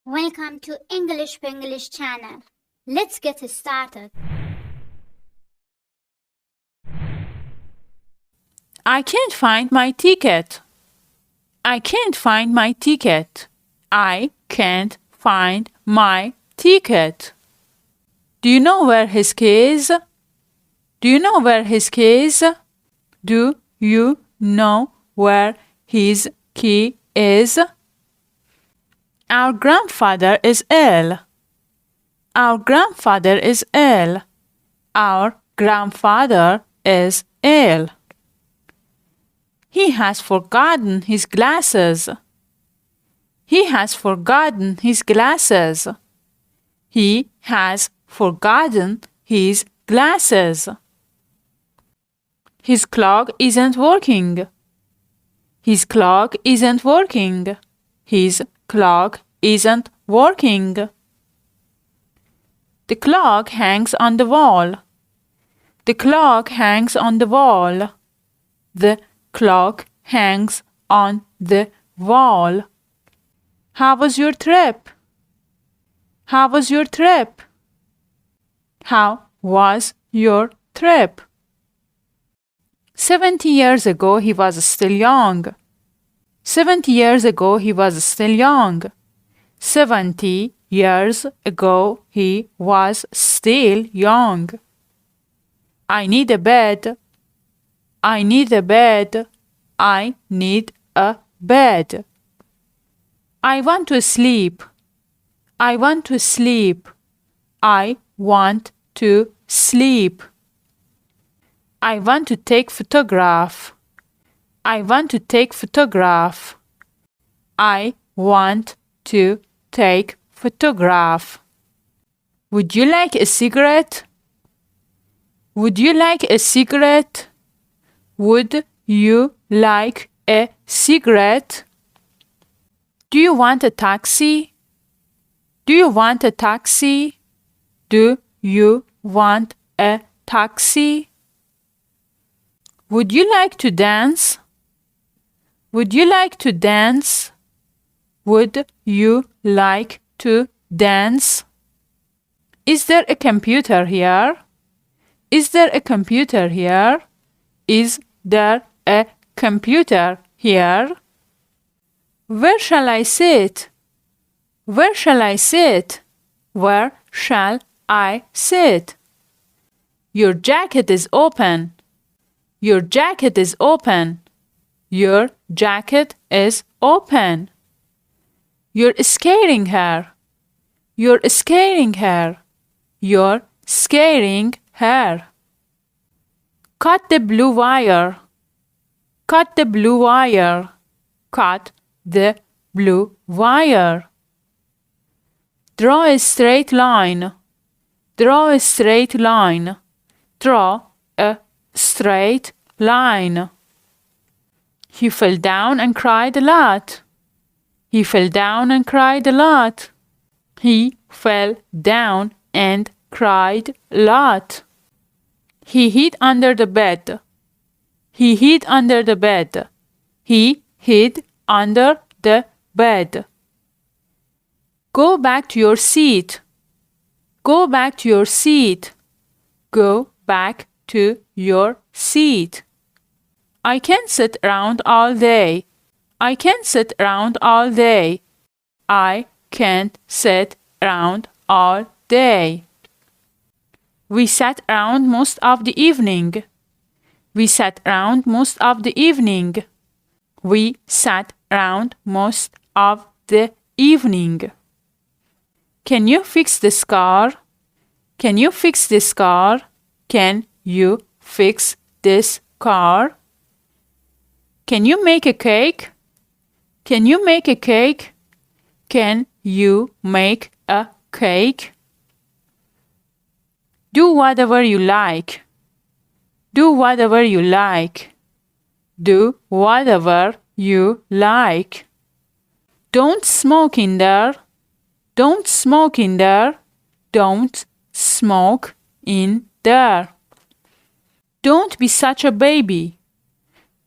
Welcome to Pinglish channel. Let's get started. I can't find my ticket. I can't find my ticket. I can't find my ticket. Do you know where his key is? Do you know where his key is? Do you know where his key is? Our grandfather is ill. Our grandfather is ill. Our grandfather is ill. He has forgotten his glasses. He has forgotten his glasses. He has forgotten his glasses. His clock isn't working. His clock isn't working. His clock isn't working. The clock hangs on the wall. The clock hangs on the wall. The clock hangs on the wall. How was your trip? How was your trip? How was your trip? 70 years ago he was still young. 70 years ago he was still young. 70 years ago he was still young. I need a bed. I need a bed. I need a bed. I want to sleep. I want to sleep. I want to sleep. I want to take photograph. I want to take photograph. I want to take photograph. Would you like a cigarette? Would you like a cigarette? Would you like a cigarette? Do you want a taxi? Do you want a taxi? Do you want a taxi? Would you like to dance? Would you like to dance? Would you like to dance? Is there a computer here? Is there a computer here? Is there a computer here? Where shall I sit? Where shall I sit? Where shall I sit? Your jacket is open. Your jacket is open. Your jacket is open. You're scaring her. You're scaring her. You're scaring her. Cut the blue wire. Cut the blue wire. Cut the blue wire. Draw a straight line. Draw a straight line. Draw a straight line. He fell down and cried a lot. He fell down and cried a lot. He fell down and cried a lot. He hid under the bed. He hid under the bed. He hid under the bed. Go back to your seat. Go back to your seat. Go back to your seat. I can't sit around all day. I can't sit around all day. I can't sit around all day. We sat around most of the evening. We sat around most of the evening. We sat around most of the evening. Can you fix this car? Can you fix this car? Can you fix this car? Can you make a cake? Can you make a cake? Can you make a cake? Do whatever you like. Do whatever you like. Do whatever you like. Don't smoke in there. Don't smoke in there. Don't smoke in there. Don't be such a baby.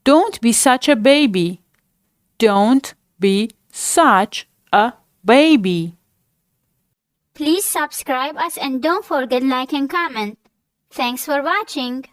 Don't be such a baby. Don't be such a baby. subscribe us and don't forget like and comment. Thanks for watching.